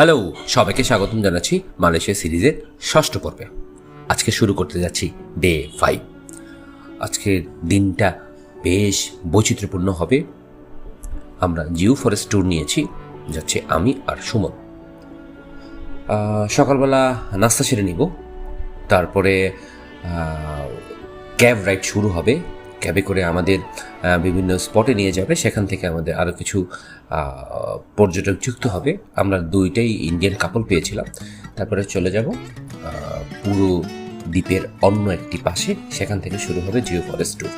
Hello, সবাইকে স্বাগতম জানাচ্ছি মালয়েশিয়া সিরিজের ষষ্ঠ পর্বে। আজকে শুরু করতে যাচ্ছি ডে 5। আজকের দিনটা বেশ বৈচিত্র্যপূর্ণ হবে। আমরা জিও ফরেস্ট ট্যুর নিয়েছি, যাচ্ছে আমি আর সুমন। সকালবেলা নাস্তা সেরে নিব, তারপরে ক্যাব রাইড শুরু হবে। ক্যাবে করে আমাদের বিভিন্ন স্পটে নিয়ে যাবে, সেখান থেকে আমাদের আরও কিছু পর্যটক যুক্ত হবে। আমরা দুইটাই ইন্ডিয়ান কাপল পেয়েছিলাম। তারপরে চলে যাব পুরো দ্বীপের অন্য একটি পাশে, সেখান থেকে শুরু হবে জিও ফরেস্ট ট্যুর।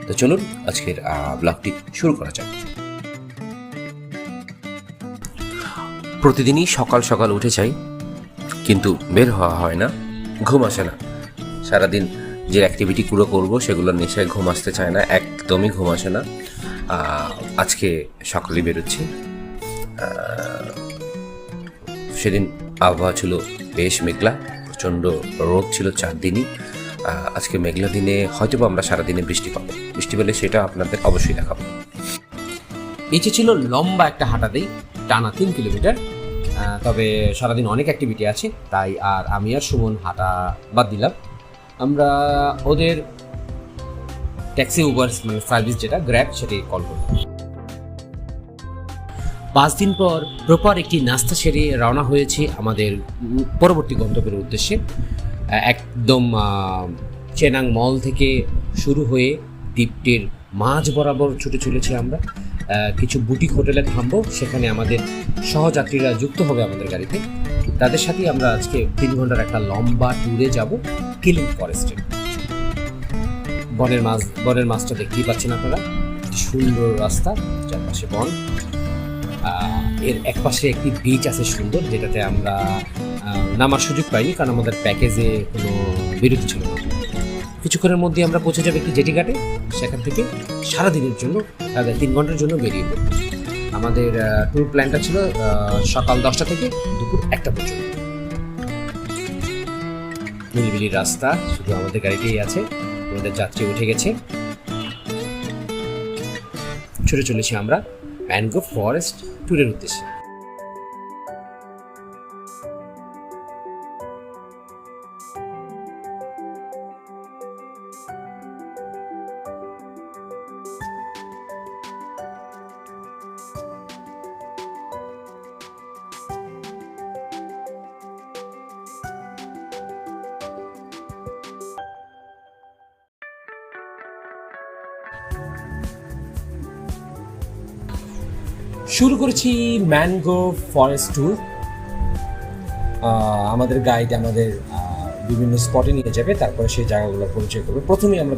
তো চলুন আজকের ব্লগটি শুরু করা যাক। প্রতিদিনই সকাল সকাল উঠে যাই, কিন্তু বের হওয়া হয় না, ঘুম আসে না। সারাদিন যে অ্যাক্টিভিটিগুলো করবো সেগুলোর নেশায় ঘুম আসতে চায় না, একদমই ঘুম আসে না। আজকে সকালে বেরোচ্ছি। সেদিন আবহাওয়া ছিল বেশ মেঘলা, প্রচণ্ড রোদ ছিল 4 দিনই। আজকে মেঘলা দিনে হয়তো আমরা সারাদিনে বৃষ্টি পাবো। বৃষ্টি পেলে সেটা আপনাদের অবশ্যই দেখাবো। ইচ্ছে ছিল লম্বা একটা হাঁটা দেই, টানা 3 কিলোমিটার। তবে সারাদিন অনেক অ্যাক্টিভিটি আছে, তাই আর আমি আর সুমন হাঁটা বাদ দিলাম। আমরা ওদের ট্যাক্সি উবার মানে সার্ভিস যেটা গ্র্যাব, সেটাই কল করলাম। 5 দিন পর প্রপার একটি নাস্তা সেরে রওনা হয়েছে আমাদের পরবর্তী গন্তব্যের উদ্দেশ্যে। একদম চেনাং মল থেকে শুরু হয়ে দ্বীপটির মাঝ বরাবর ছুটে চলেছি আমরা। কিছু বুটিক হোটেলে থামবো, সেখানে আমাদের সহযাত্রীরা যুক্ত হবে আমাদের গাড়িতে। তাদের সাথেই আমরা আজকে 3 ঘন্টার একটা লম্বা ট্যুরে যাব কিলিং ফরেস্টে। বনের মাছটা দেখতেই পাচ্ছেন আপনারা, সুন্দর রাস্তা, চারপাশে বন। এর একপাশে একটি বিচ আছে সুন্দর, যেটাতে আমরা নামার সুযোগ পাইনি, কারণ আমাদের প্যাকেজে কোনো বিরতি ছিল না। কিছুক্ষণের মধ্যে আমরা পৌঁছে যাবো একটি জেটি ঘাটে। সেখান থেকে সারাদিনের জন্য 3 ঘন্টার জন্য বেরিয়ে পড়ব। আমাদের ট্যুর প্ল্যানটা ছিল সকাল 10টা থেকে দুপুর 1টা পর্যন্ত। নিরিবিলি রাস্তা, শুধু আমাদের গাড়িতেই আছে, আমাদের যাত্রী উঠে গেছে। ছুটে চলেছি আমরা ম্যানগ্রোভ ফরেস্ট ট্যুরের উদ্দেশ্যে। শুরু করেছি ম্যানগ্রোভ ফরেস্ট ট্যুর। আমাদের গাইড আমাদের বিভিন্ন স্পটে নিয়ে যাবে, তারপরে সেই জায়গাগুলো পরিচয় করবে। প্রথমেই আমরা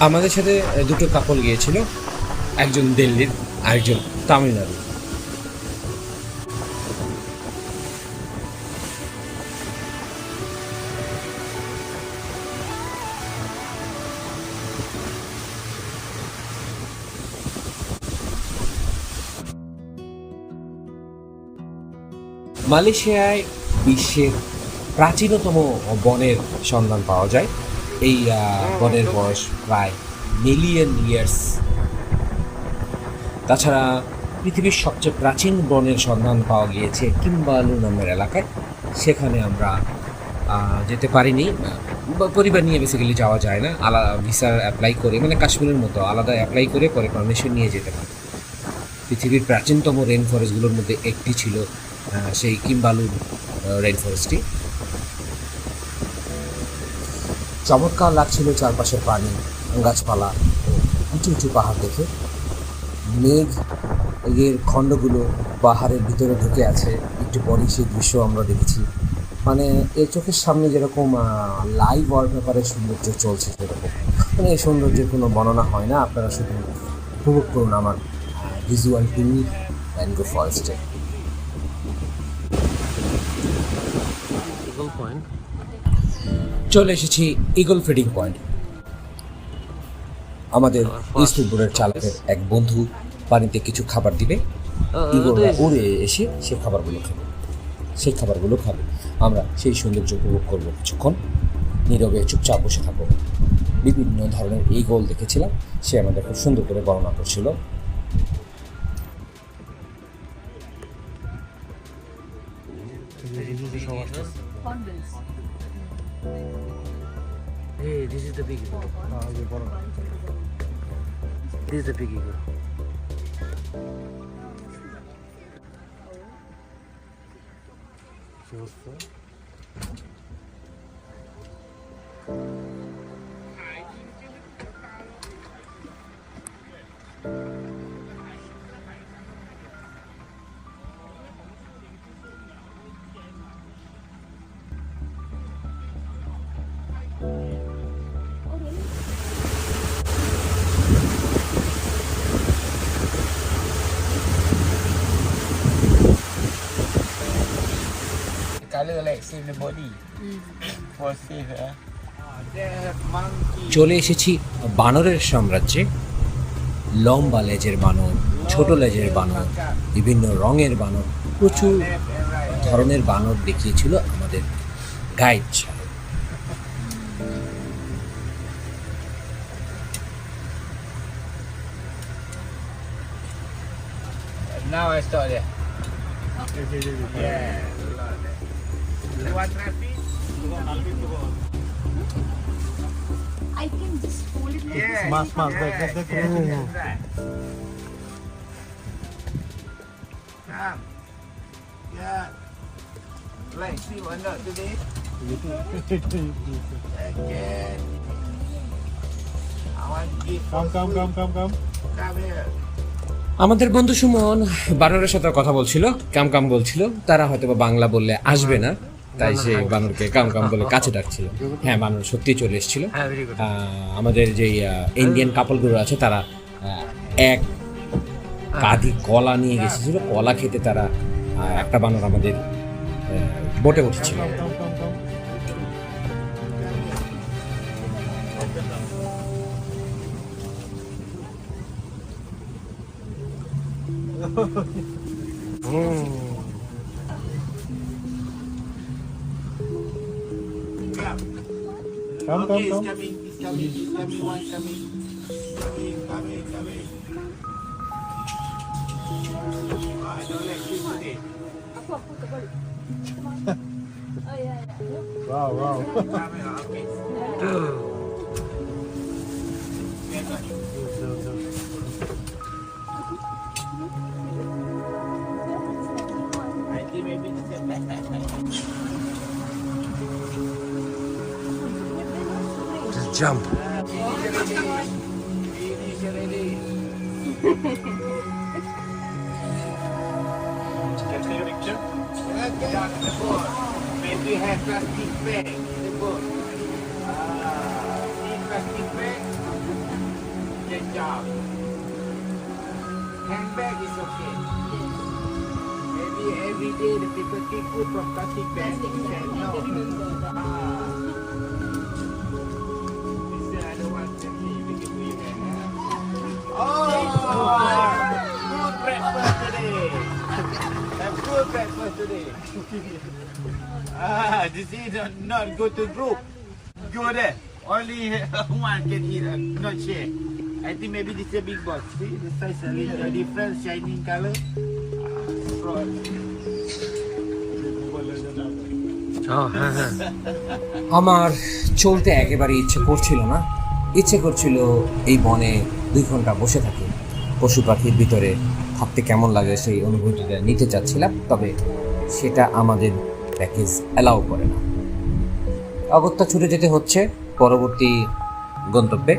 আমাদের সাথে দুটো কাপল গিয়েছিল, একজন দিল্লির, আরেকজন তামিলনাড়ু। মালয়েশিয়ায় বিশ্বের প্রাচীনতম বনের সন্ধান পাওয়া যায়। এই বনের বয়স প্রায় মিলিয়ন ইয়ার্স। তাছাড়া পৃথিবীর সবচেয়ে প্রাচীন বনের সন্ধান পাওয়া গিয়েছে কিম্বালু নামের এলাকায়। সেখানে আমরা যেতে পারিনি, পরিবার নিয়ে বেসিক্যালি যাওয়া যায় না। আলাদা ভিসা অ্যাপ্লাই করে, মানে কাশ্মীরের মতো আলাদা অ্যাপ্লাই করে পরে পারমিশন নিয়ে যেতে পারে। পৃথিবীর প্রাচীনতম রেন ফরেস্টগুলোর মধ্যে একটি ছিল সেই কিম্বালু রেন ফরেস্টটি। চমৎকার লাগছিল চারপাশের পানি, গাছপালা, উঁচু উঁচু পাহাড় দেখে। মেঘ এর খণ্ডগুলো পাহাড়ের ভিতরে ঢুকে আছে, একটু পরই সেই দৃশ্য আমরা দেখেছি। মানে এর চোখের সামনে যেরকম লাইভ ওয়ালপেপারের সৌন্দর্য চলছে, সেরকম মানে এই সৌন্দর্যের কোনো বর্ণনা হয় না। আপনারা শুধু উপভোগ করুন আমার ভিজুয়াল ট্যুর ম্যানগ্রোভ ফরেস্টে। point. চলে এসেছি ইগল ফিডিং পয়েন্ট। আমাদের স্পিডবোটের চালকের এক বন্ধু পানিতে কিছু খাবার দিবে, ইগলরা উড়ে এসে সেই খাবারগুলো খাবে। আমরা সেই সৌন্দর্য উপভোগ করবো, কিছুক্ষণ নীরবে চুপচাপ বসে থাকবো। বিভিন্ন ধরনের ইগল দেখেছিলাম, সে আমাদের খুব সুন্দর করে বর্ণনা করছিল। Hey, this is the big eagle. This is the big eagle. Color like save the body. For safe, The monkey. চলে এসেছি বানরের সাম্রাজ্যে। লম্বা লেজের বানর, ছোট লেজের বানর, বিভিন্ন রঙের বানর, প্রচুর ধরনের বানর দেখিয়েছিল আমাদের গাইড সাহেব। Now I start there. Yeah. You want traffic? I can just hold it like Yeah. Mask, back. Right. Come. Yeah. Like, see one not today? Okay. I want to give Come. Come here. আমাদের বন্ধু সুমন বানরের সাথে কথা বলছিল, কাম কাম বলছিল। তারা হয়তো বা বাংলা বললে আসবে না, তাই সে বানরকে কাম কাম বলে কাছে ডাকছিল। হ্যাঁ, বানর সত্যি চলে এসেছিল। Very good. আমাদের যে ইন্ডিয়ান কাপলগুলো আছে তারা এক কাঁধি কলা নিয়ে গেছিল। কলা খেতে তারা একটা বানর আমাদের বোটে উঠেছিল। Okay, it's coming. One coming. Coming. I don't like this today. Aku tebal. Oh ya. Wow. Come here, okay. I think maybe this is Just jump. Finish already. Can take a picture? Down the boat. Maybe have plastic bag in the boat. See plastic bag? Good job. Handbag is okay. Maybe every day the people take food from plastic bag. No. This is another one. Let me give you that. Oh! Good breakfast today. Have good breakfast today. This is not go to group. Go there. Only one can eat, not share. I think maybe this is a big box. See the size a little different, shining color. আমার চলতে একেবারে ইচ্ছে করছিল না। ইচ্ছে করছিল এই বনে 2 ঘন্টা বসে থাকি, পশু পাখির ভিতরে থাকতে কেমন লাগে সেই অনুভূতিটা নিতে চাচ্ছিলাম, তবে সেটা আমাদের প্যাকেজ অ্যালাউ করে না। অগত্যা ছুটে যেতে হচ্ছে পরবর্তী গন্তব্যে,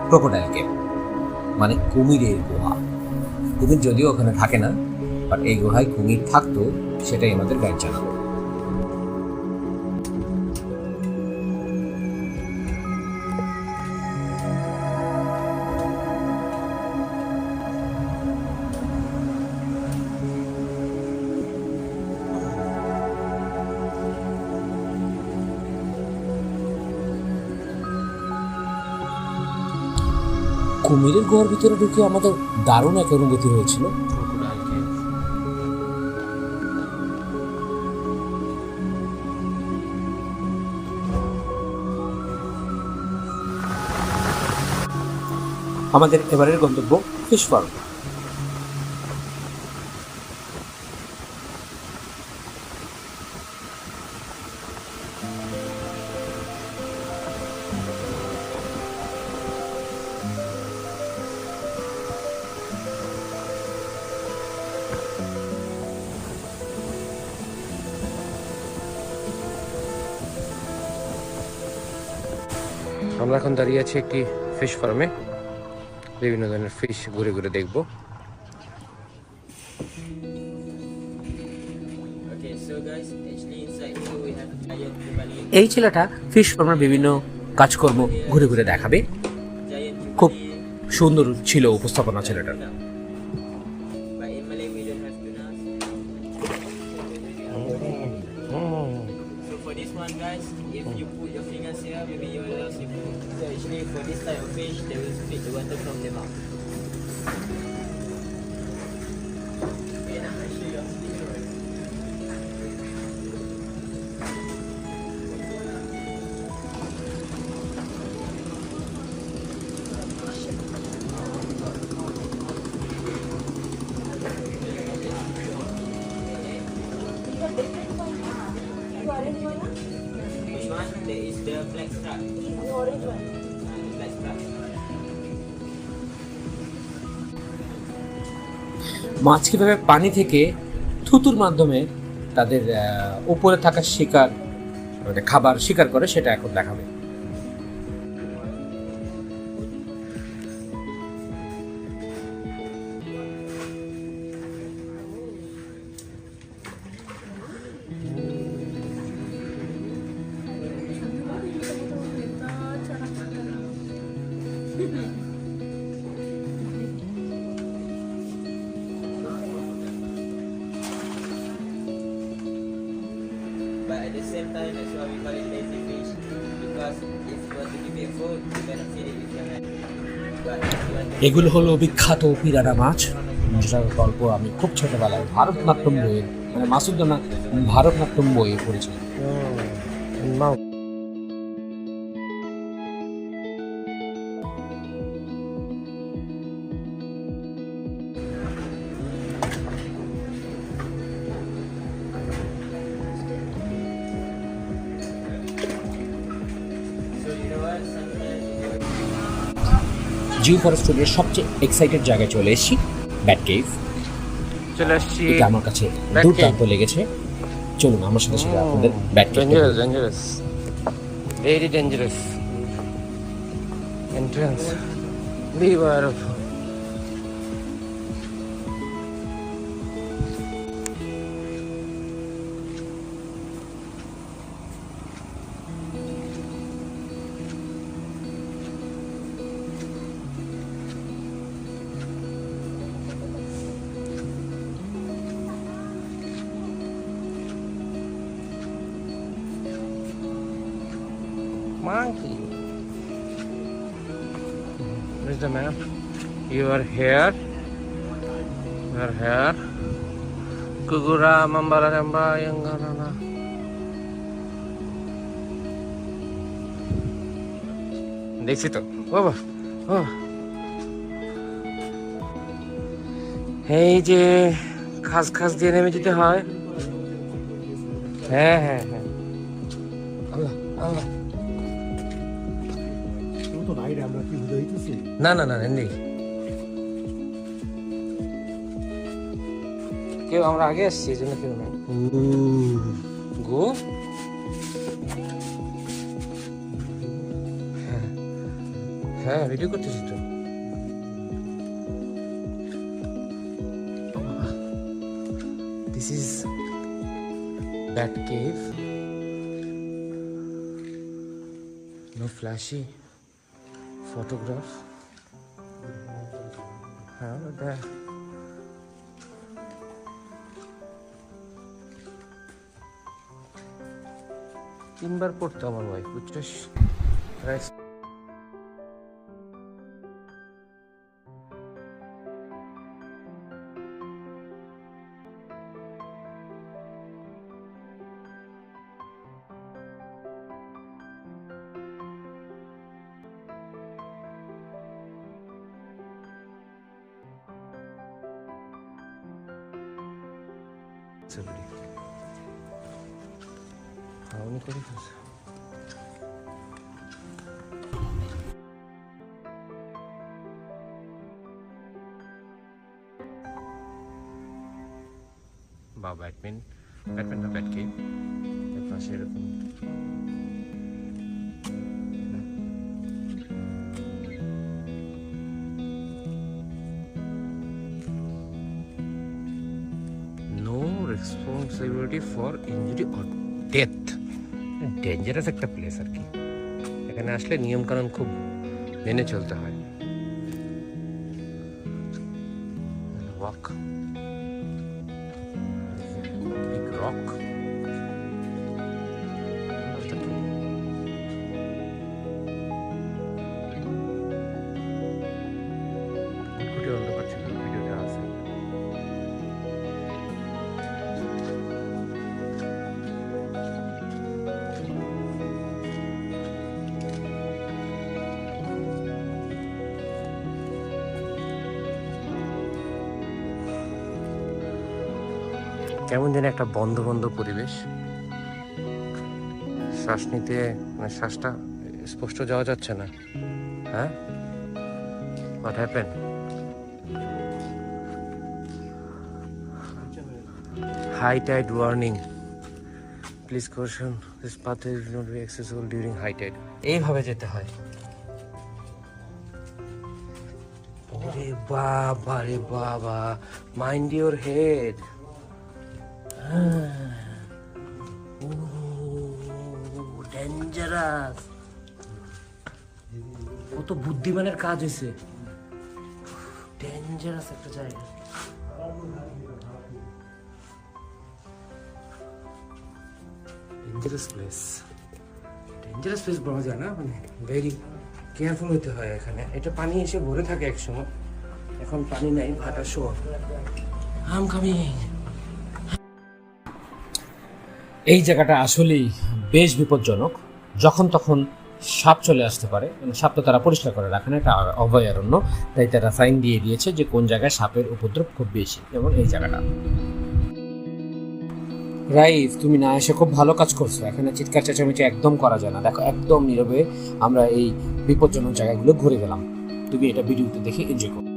ক্রোকোডাইল কেভ, মানে কুমিরের গুহা। কুমির যদিও ওখানে থাকে না, বাট এই গুহায় কুমির থাকতো, সেটাই আমাদের গাইড জানাবো। কুমিরের গুহার ভিতরে ঢুকে আমাদের দারুণ এক অনুভূতি হয়েছিল। আমাদের এবারের গন্তব্য ফিশ ফার্ম। আমরা এখন দাঁড়িয়ে আছি একটি ফিশ ফার্মে, বিভিন্ন ধরনের ফিশ ঘুরে ঘুরে দেখব। এই ছেলেটা ফিশ ফার্মের বিভিন্ন কাজকর্ম ঘুরে ঘুরে দেখাবে। খুব সুন্দর ছিল উপস্থাপনা ছেলেটার। So for this one, guys, if you put your fingers here, maybe you will see. So actually, for this type of fish, they will spit the water from the mouth. Okay, now I show you how to do it. Which one? There is the black strap. The orange one. Black strap. মাছ কিভাবে পানি থেকে থুতুর মাধ্যমে তাদের উপরে থাকা শিকার মানে খাবার শিকার করে সেটা এখন দেখাবে। But at the same time, that's why we call it lazy fish. Because if you want to give it food, you gotta feed it with your hand. But if you want to এগুলো হলো বিখ্যাত পিরানা মাছ, যেটার গল্প আমি খুব ছোটবেলায় ভারতনাট্যম বইয়ে মানে মাসুদ্দানা ভারতনাট্যম বইয়ে পড়েছিলাম। so you know what? Sometimes Jio forest রোডের সবচেয়ে এক্সাইটেড জায়গায় চলে এসেছি, ব্যাট কেভ। চলে আসছি। এটা আমার কাছে Bat দুর্দান্ত লেগেছে। চলুন আমার সাথে সেটা আপনাদের bat cave dangerous, very dangerous entrance. Liver monkey. Where's the map? You are here. You are here. Kugura mambara ramba yanganana. দেখছি তো বাবা। ও এই যে খাস খাস দিয়ে নেমে যেতে হয়। হ্যাঁ হ্যাঁ হ্যাঁ, আল্লাহ আল্লাহ। তো বাইরে আমরা কি বুঝে হইতেছি? না না না নেই, কেউ আমরা আগে আসছি এই জন্য কেউ নেই। গো হ্যাঁ ভিডিও করতেছি তো। This is bat cave. No flashy photograph. There. তিনবার পড়তো আমার ওয়াইফ, বুঝছিস? উনি করে ফেলছে। বা ব্যাটম্যান না ব্যাট গেম এর পাশে এরকম no responsibility for injury or death. Dangerous একটা প্লেস আর কি, এখানে আসলে নিয়মকানুন খুব মেনে চলতে হয়। ওয়াক বিগ রক, অন্ধকার ছিল, ভিডিওটা আছে। কেমন যেন একটা বন্ধ বন্ধ পরিবেশ, শ্বাস নিতে মানে শ্বাসটা স্পষ্ট যাওয়া যাচ্ছে না। হ্যাঁ, what happen? High tide warning, please caution this path is not be accessible during high tide. এইভাবে যেতে হয়। ওরে বাবা রে বাবা, মাইন্ড ইউর হেড। ডেঞ্জারাস, কত বুদ্ধিমানের কাজ হয়েছে। ডেঞ্জারাস একটা জায়গা। ডেঞ্জারাস প্লেস বলা যায় না, মানে ভেরি কেয়ারফুল হতে হয় এখানে। এটা পানি এসে ভরে থাকে একসময়, এখন পানি নাই, ভাটা শো। I'm coming. এই জায়গাটা আসলেই বেশ বিপজ্জনক, যখন তখন সাপ চলে আসতে পারে। সাপ তো তারা পরিষ্কার করে রাখে না, এটা অভয়ারণ্য, তাই তারা সাইন দিয়ে দিয়েছে যে কোন জায়গায় সাপের উপদ্রব খুব বেশি, যেমন এই জায়গাটা। রাইফ, তুমি না এসে খুব ভালো কাজ করছো। এখানে চিৎকার চেঁচামেচি একদম করা যায় না। দেখো, একদম নীরবে আমরা এই বিপজ্জনক জায়গাগুলো ঘুরে গেলাম। তুমি এটা ভিডিওতে দেখে এনজয় করো।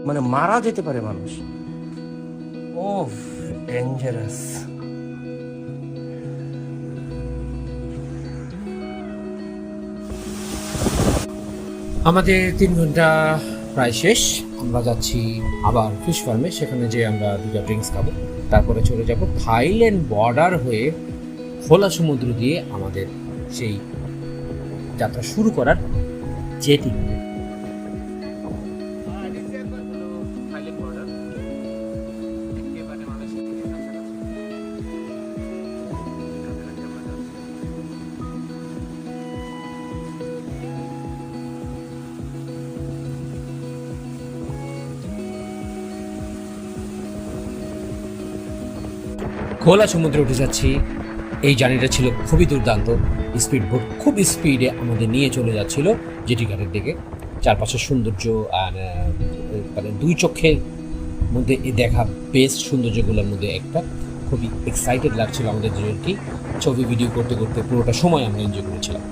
মানে মারা যেতে পারে মানুষ। ও ডেঞ্জারাস। আমাদের 3 ঘন্টা প্রায় শেষ। আমরা যাচ্ছি আবার ফিশ ফার্মে, সেখানে যে আমরা 2টা ড্রিঙ্কস খাবো, তারপরে চলে যাব থাইল্যান্ড বর্ডার হয়ে খোলা সমুদ্র দিয়ে আমাদের সেই যাত্রা শুরু করার জেটি। খোলা সমুদ্রে উঠে যাচ্ছি। এই জার্নিটা ছিল খুবই দুর্দান্ত। স্পিড বোট খুব স্পিডে আমাদের নিয়ে চলে যাচ্ছিল জেটি ঘাটের দিকে। চারপাশের সৌন্দর্য আর মানে 2 চোখের মধ্যে এই দেখা বেস্ট সৌন্দর্যগুলোর মধ্যে একটা। খুবই এক্সাইটেড লাগছিল আমাদের জার্নিটি। ছবি ভিডিও করতে করতে পুরোটা সময় আমরা এনজয় করেছিলাম।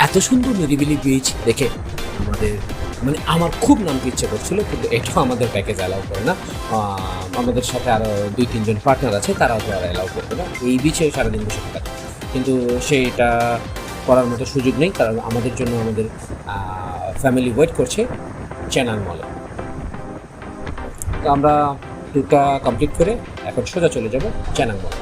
এত সুন্দর নিরিবিলি বিচ দেখে আমাদের মানে আমার খুব নামতে ইচ্ছে করছিল, কিন্তু এটাও আমাদের প্যাকেজ অ্যালাউ করে না। আমাদের সাথে আরও 2-3 জন পার্টনার আছে, তারাও তো আর অ্যালাউ করবে না এই বিচে সারাদিন বসে থাকা। কিন্তু সেটা করার মতো সুযোগ নেই, কারণ আমাদের জন্য আমাদের ফ্যামিলি ওয়েট করছে চেনাং মলে। তো আমরা ট্যুরটা কমপ্লিট করে এখন সোজা চলে যাব চেনাং মল।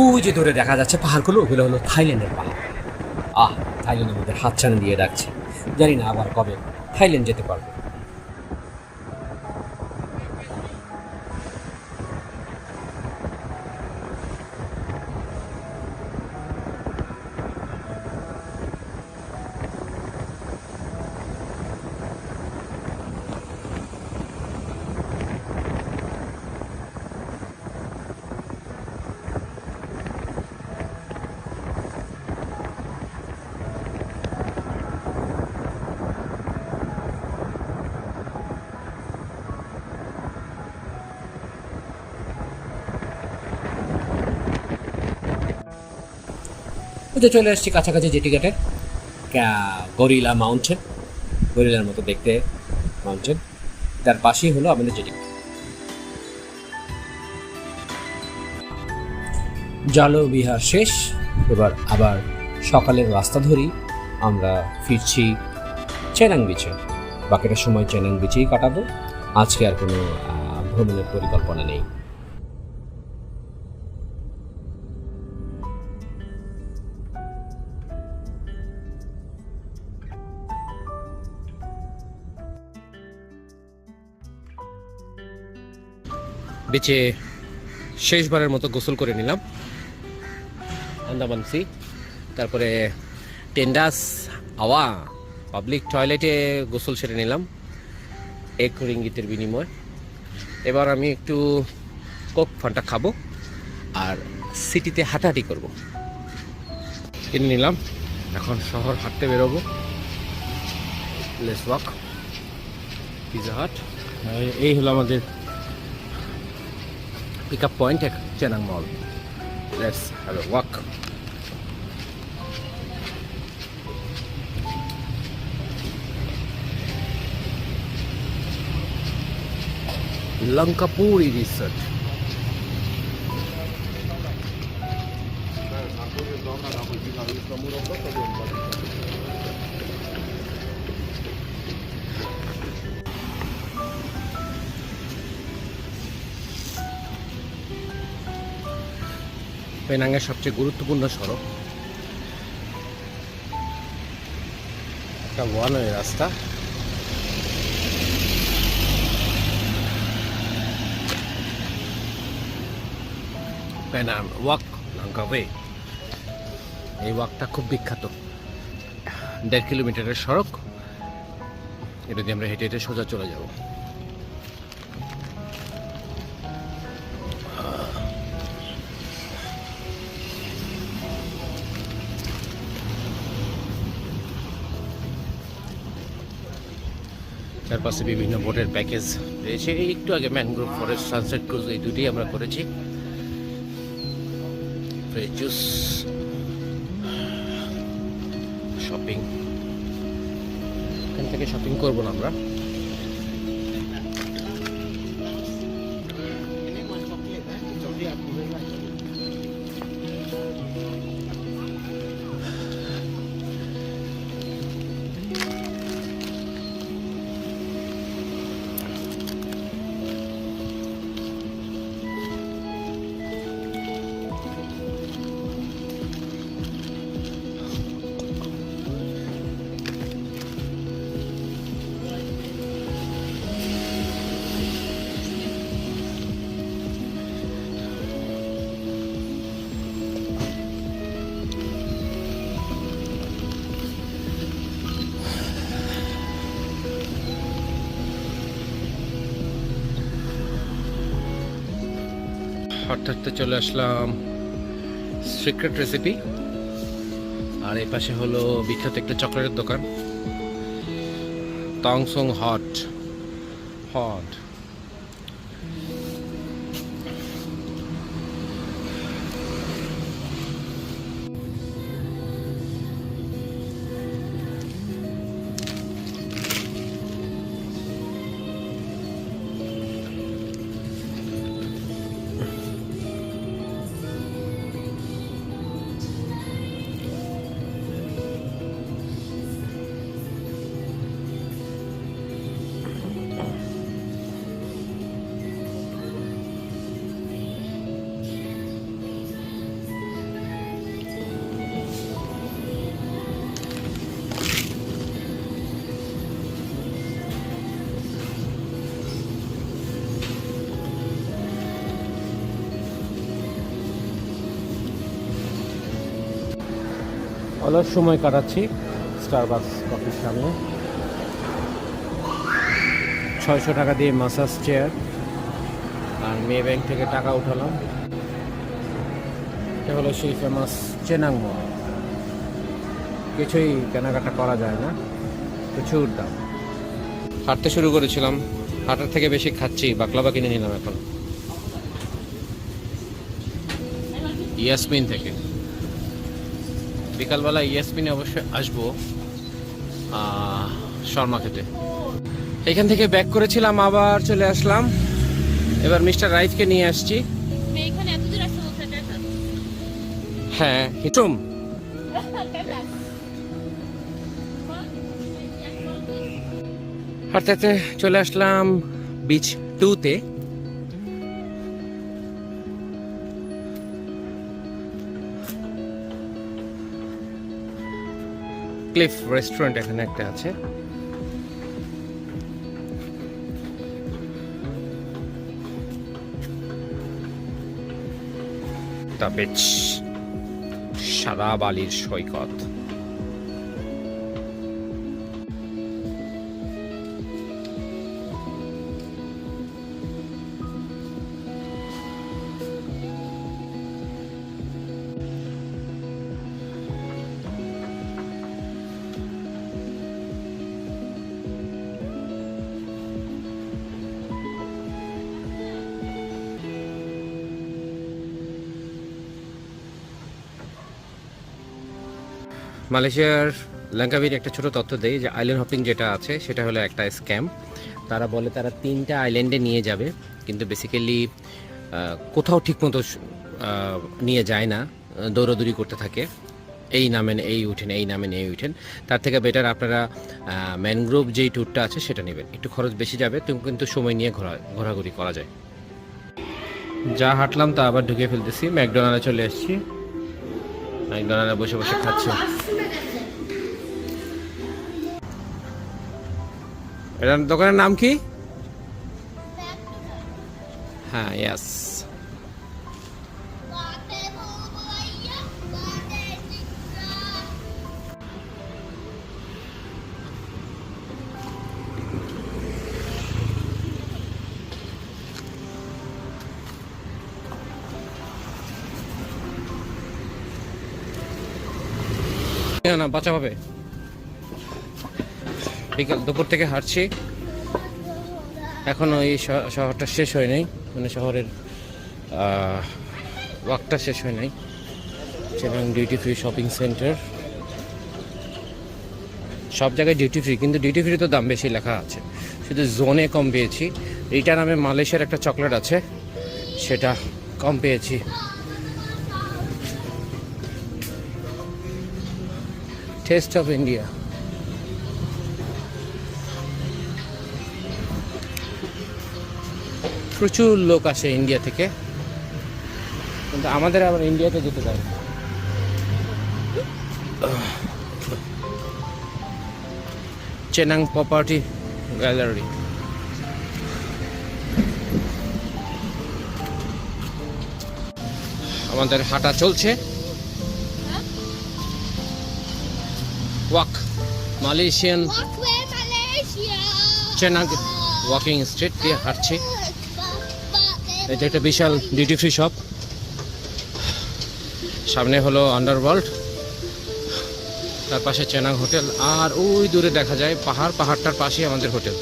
ওই যে দূরে দেখা যাচ্ছে পাহাড়গুলো, ওগুলো হলো থাইল্যান্ডের পাহাড়। থাইল্যান্ডের মধ্যে হাতছানি দিয়ে ডাকছে, জানি না আবার কবে থাইল্যান্ড যেতে পারবো। তো চলে আসছি কাছাকাছি জেটি ঘাটের গরিলা মাউন্টেন, গরিলার মতো দেখতে মাউন্টেন, তার পাশেই হলো আমাদের জেটি। জলবিহার শেষ, এবার আবার সকালের রাস্তা ধরি আমরা ফিরছি চেনাং বিচে। বাকিটা সময় চেনাং বিচেই কাটাবো, আজকে আর কোনো ভ্রমণের পরিকল্পনা নেই। বিচে শেষবারের মতো গোসল করে নিলাম আন্দামান সি, তারপরে টেন্ডাস আওয়া পাবলিক টয়লেটে গোসল সেরে নিলাম 1 রিঙ্গিতের বিনিময়। এবার আমি একটু কোক ফান্টা খাবো আর সিটিতে হাঁটাহাঁটি করব। কিনে নিলাম, এখন শহর হাঁটতে বেরোবো। লেটস ওয়াক পিজা হাট। এই হলো আমাদের pick up point at Chenang Mall. Let's have a walk. Langkapuri Resort. পেনাংয়ের সবচেয়ে গুরুত্বপূর্ণ সড়ক, একটা ওয়ান ওয়ে রাস্তা। পেনাং ওয়াক লাঙ্কা ওয়ে, এই ওয়াকটা খুব বিখ্যাত। 1.5 কিলোমিটারের সড়ক, এটা দিয়ে আমরা হেঁটে হেঁটে সোজা চলে যাব। চারপাশে বিভিন্ন বোটের প্যাকেজ রয়েছে। একটু আগে ম্যানগ্রোভ ফরেস্ট, সানসেট ক্রুজ, এই দুটি আমরা করেছি। ফ্রেশ জুস, শপিং, থেকে শপিং করবো না আমরা। হাঁটতে চলে আসলাম সিক্রেট রেসিপি, আর এই পাশে হলো বিখ্যাত একটা চকলেটের দোকান টংসং হট। অলস সময় কাটাচ্ছি স্টারবাকস কফির সামনে। 600 টাকা দিয়ে মাসাজ চেয়ার, আর মেয়ে ব্যাংক থেকে টাকা উঠালাম। এটা হলো সেই ফেমাস চেনাং মল। কিছুই কেনাকাটা করা যায় না, প্রচুর দাম। হাঁটতে শুরু করেছিলাম, হাঁটার থেকে বেশি খাচ্ছি, বাকলাবা কিনে নিলাম এখন ইয়াসমিন থেকে। বিকালবেলা ইয়াসমিনে অবশ্যই আসবো শর্মা খেতে। এখান থেকে ব্যাক করেছিলাম, আবার চলে আসলাম। এবার মিস্টার রাইফকে নিয়ে আসছি। হ্যাঁ হিটুম, হাঁটতে হাঁটতে চলে আসলাম বিচ 2-তে। ক্লিফ রেস্টুরেন্ট এখানে একটা আছে। দ্য বিচ, সাদা বালির সৈকত। মালয়েশিয়ার ল্যাঙ্কাভির একটা ছোট তথ্য দেই যে আইল্যান্ড হপিং যেটা আছে সেটা হলো একটা স্ক্যাম। তারা বলে তারা 3টা আইল্যান্ডে নিয়ে যাবে, কিন্তু বেসিক্যালি কোথাও ঠিকমতো নিয়ে যায় না, দৌড়াদৌড়ি করতে থাকে। এই নামেন এই উঠেন, এই নামেন এই উঠেন। তার থেকে বেটার আপনারা ম্যানগ্রোভ যেই ট্যুরটা আছে সেটা নেবেন। একটু খরচ বেশি যাবে, কিন্তু সময় নিয়ে ঘোরাঘুরি করা যায়। যা হাঁটলাম তা আবার ঢুকে ফেলতেছি। ম্যাকডোনাল্ডে চলে এসেছি, ম্যাকডোনাল্ডে বসে বসে খাচ্ছি। এটার দোকানের নাম কি? হ্যাঁ, ইয়াস। না বাঁচা হবে। বিকাল দুপুর থেকে হাঁটছি, এখনো এই শহরটা শেষ হয় নাই, মানে শহরের ওয়াকটা শেষ হয় নাই। Chittagong duty free shopping centre. সব জায়গায় ডিউটি ফ্রি, কিন্তু ডিউটি ফ্রি তো দাম বেশি লেখা আছে, শুধু জোনে কম পেয়েছি। রিটা নামে মালয়েশিয়ার একটা চকলেট আছে, সেটা কম পেয়েছি। টেস্ট অফ ইন্ডিয়া, প্রচুর লোক আসে ইন্ডিয়া থেকে, কিন্তু আমাদের আবার ইন্ডিয়াতে যেতে চায়। চেনাং প্রপার্টি গ্যালারি, আমাদের হাঁটা চলছে। Walk Malaysian Walkway Malaysia. Cenang walking street দিয়ে হাঁটছি। এটা একটা বিশাল ডিউটি ফ্রি শপ, সামনে হলো আন্ডারওয়ার্ল্ড, তার পাশে চেনাং হোটেল, আর ওই দূরে দেখা যায় পাহাড়, পাহাড়টার পাশেই আমাদের হোটেল।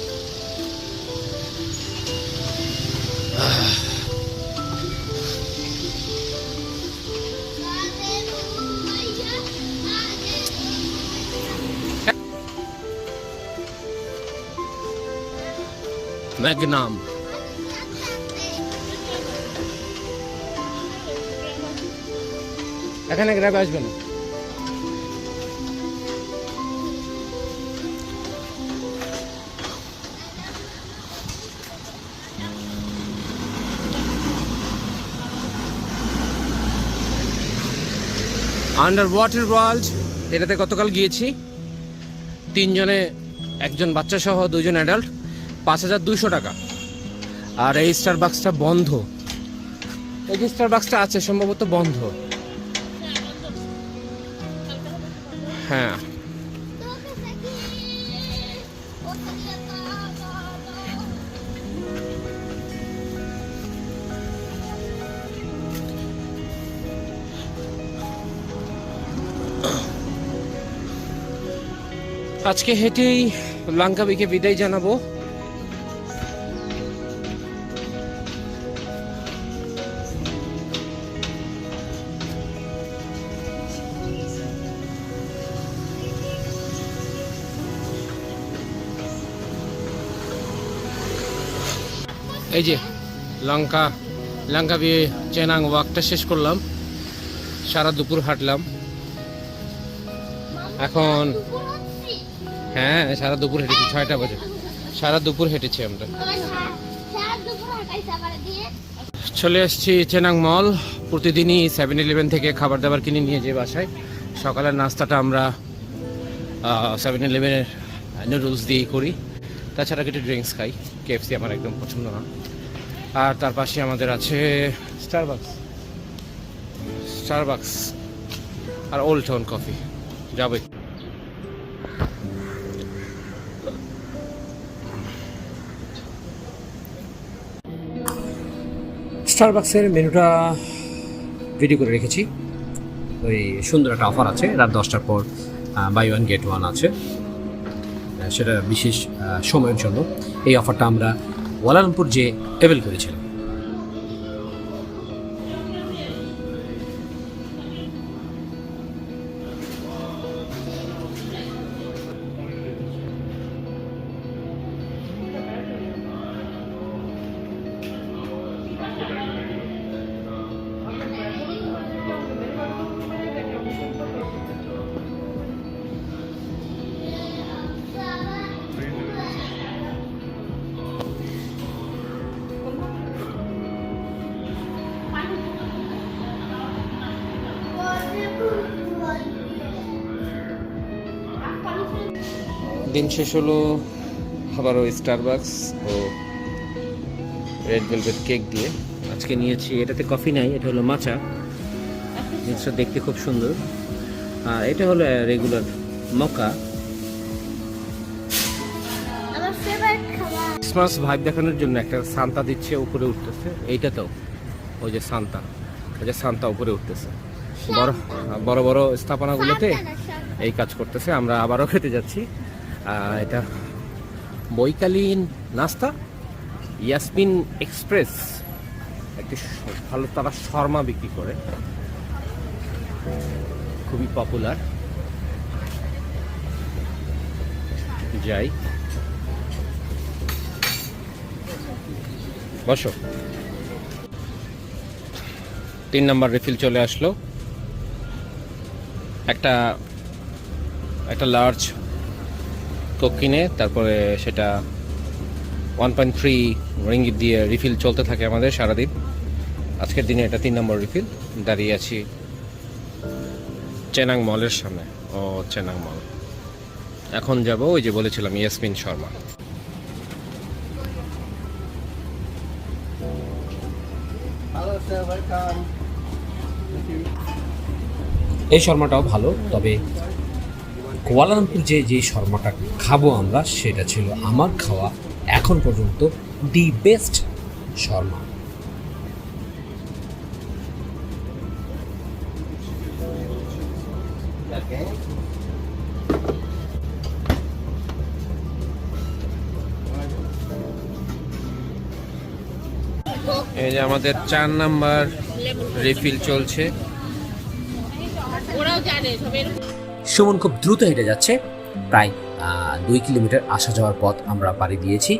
ম্যাগনাম, এখানে গ্র্যাব আসবে না। আন্ডার ওয়াটার ওয়ার্ল্ড, এটাতে গতকাল গিয়েছি, 3 জনে, একজন বাচ্চা সহ 2 জন অ্যাডাল্ট, 5200 টাকা। আর এই স্টারবাক্সটা বন্ধ, এই যে স্টারবাক্সটা আছে সম্ভবত বন্ধ। হ্যাঁ, আজকে হেঁটেই লাঙ্কাবিকে বিদায় জানাবো। এই যে লাঙ্কাবি চেনাং ওয়াকটা শেষ করলাম, সারা দুপুর হাঁটলাম। এখন হ্যাঁ, সারা দুপুর হেঁটেছি, 6টা বাজে, সারা দুপুর হেঁটেছি আমরা। চলে এসেছি চেনাং মল। প্রতিদিনই 7-Eleven থেকে খাবার দাবার কিনে নিয়ে যাই বাসায়। সকালের নাস্তাটা আমরা 7-Eleven-এর নুডলস দিয়েই করি, তাছাড়া কিছু ড্রিঙ্কস খাই। KFC আমার একদম পছন্দ না। আর তার পাশে আমাদের আছে স্টারবাক্স আর ওল্ড টাউন কফি, যাবে। স্টারবাক্সের মেনুটা ভিডিও করে রেখেছি। ওই সুন্দর একটা অফার আছে, রাত 10টার পর বাই 1 গেট 1 আছে, সেটা বিশেষ সময়ের জন্য। এই অফারটা আমরা কুয়ালালামপুর যে অ্যাভেল করেছিলাম। দিন শেষ হলো আবারও স্টারবাক্স ও রেড ভেলভেট কেক দিয়ে। আজকে নিয়েছি, এটাতে কফি নাই, এটা হলো মাচা, জিনিসটা দেখতে খুব সুন্দর। আর এটা হলো রেগুলার মকা। ক্রিসমাস ভাইব দেখানোর জন্য একটা সান্তা দিচ্ছে, উপরে উঠতেছে। এইটা তো ওই যে সান্তা, ওই যে সান্তা উপরে উঠতেছে। বড় বড় স্থাপনাগুলোতে এই কাজ করতেছে। আমরা আবারও খেতে যাচ্ছি। এটা বৈকালীন নাস্তা, ইয়াসমিন এক্সপ্রেস, একটি ভালো, তারা শর্মা বিক্রি করে, খুবই পপুলার। যাই। বসো। 3 নম্বর রিফিল চলে আসলো। একটা লার্জ কোক কিনে তারপরে সেটা 1.3 রিঙ্গিত দিয়ে রিফিল চলতে থাকে আমাদের সারাদিন। আজকের দিনে এটা 3 নম্বর রিফিল। দাঁড়িয়ে আছি চেনাং মলের সামনে। ও চেনাং মল। এখন যাব ওই যে বলেছিলাম ইয়াসমিন শর্মা। এই শর্মাটাও ভালো, তবে কুয়ালালামপুর যে শর্মাটা খাবো আমরা সেটা ছিল আমার খাওয়া এখন পর্যন্ত দি বেস্ট শর্মা। এই যে আমাদের 4 নাম্বার রিফিল চলছে। সুমন খুব দ্রুত হেঁটে যাচ্ছে। প্রায় 2 কিলোমিটার আসা যাওয়ার পথ আমরা পাড়ি দিয়েছি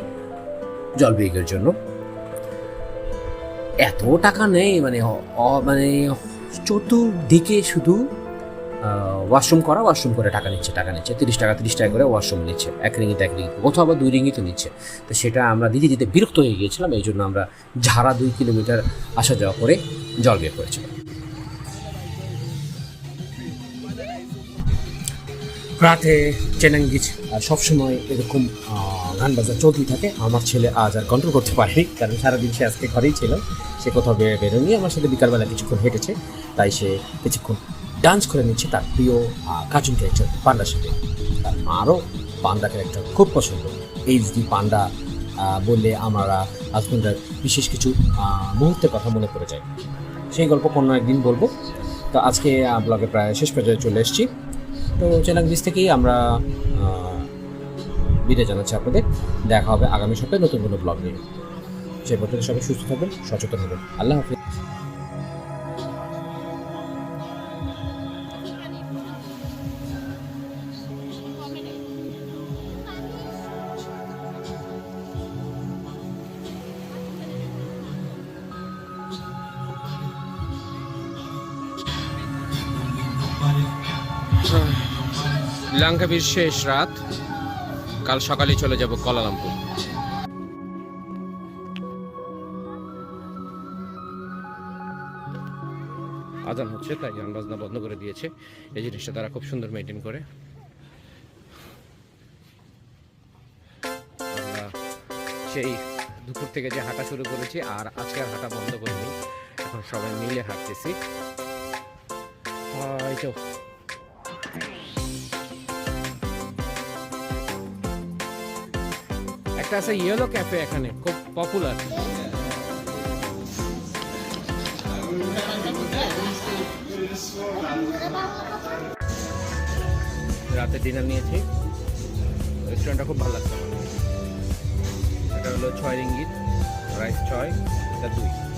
জলবিগের জন্য। এত টাকা নেই, মানে চতুর্দিকে শুধু ওয়াশরুম করে টাকা নিচ্ছে 30 টাকা করে ওয়াশরুম নিচ্ছে। 1 রিঙ্গিত কোথাও আবার 2 রিঙ্গিত নিচ্ছে। তো সেটা আমরা দিতে বিরক্ত হয়ে গিয়েছিলাম। এই জন্য আমরা ঝাড়া 2 কিলোমিটার আসা যাওয়া করে জলবিয়ে করেছিলাম। রাতে চেনাং বিচ সবসময় এরকম গান বাজা চলতেই থাকে। আমার ছেলে আজ আর কন্ট্রোল করতে পারেনি, কারণ সারাদিন সে আজকে ঘরেই ছিল। সে কোথাও বেরোয়নি। আমার সাথে বিকালবেলা কিছুক্ষণ হেঁটেছে, তাই সে কিছুক্ষণ ডান্স করে নিচ্ছে তার প্রিয় কার্টুন ক্যারেক্টার পান্ডার সাথে। তার মারও পান্ডা ক্যারেক্টার খুব পছন্দ। এইচডি পান্ডা বললে আমরা হাজবেন্ডের বিশেষ কিছু মুহূর্তের কথা মনে পড়ে যায়। সেই গল্প কোনো একদিন বলবো। তো আজকে ব্লগে প্রায় শেষ পর্যায়ে চলে এসেছি। তো চেনাং বিচ থেকেই আমরা বিদায় জানাচ্ছি আপনাদের। দেখা হবে আগামী সপ্তাহে নতুন কোনো ব্লগ নিয়ে। সে পর্যন্ত সবাই সুস্থ থাকবেন, সচেতন হবেন। আল্লাহ হাফিজ। লাঙ্কাবির শেষ রাত। কাল সকালে চলে যাব কুয়ালালামপুর। আজান হচ্ছে, তাই গান বাজনা বন্ধ করে দিয়েছে। এই জিনিসটা তারা খুব সুন্দর মেনটেন করে। আমরা সেই দুপুর থেকে যে হাঁটা শুরু করেছি, আর আজকে আর হাঁটা বন্ধ করিনি। এখন সবাই মিলে হাঁটতেছি। এই তো একটা আছে ইয়েলো ক্যাফে, এখানে খুব পপুলার। রাতে ডিনার নিয়েছি। রেস্টুরেন্টটা খুব ভালো লাগছে আমার। এটা হলো 6 রিঙ্গিত, রাইস 6, এটা 2।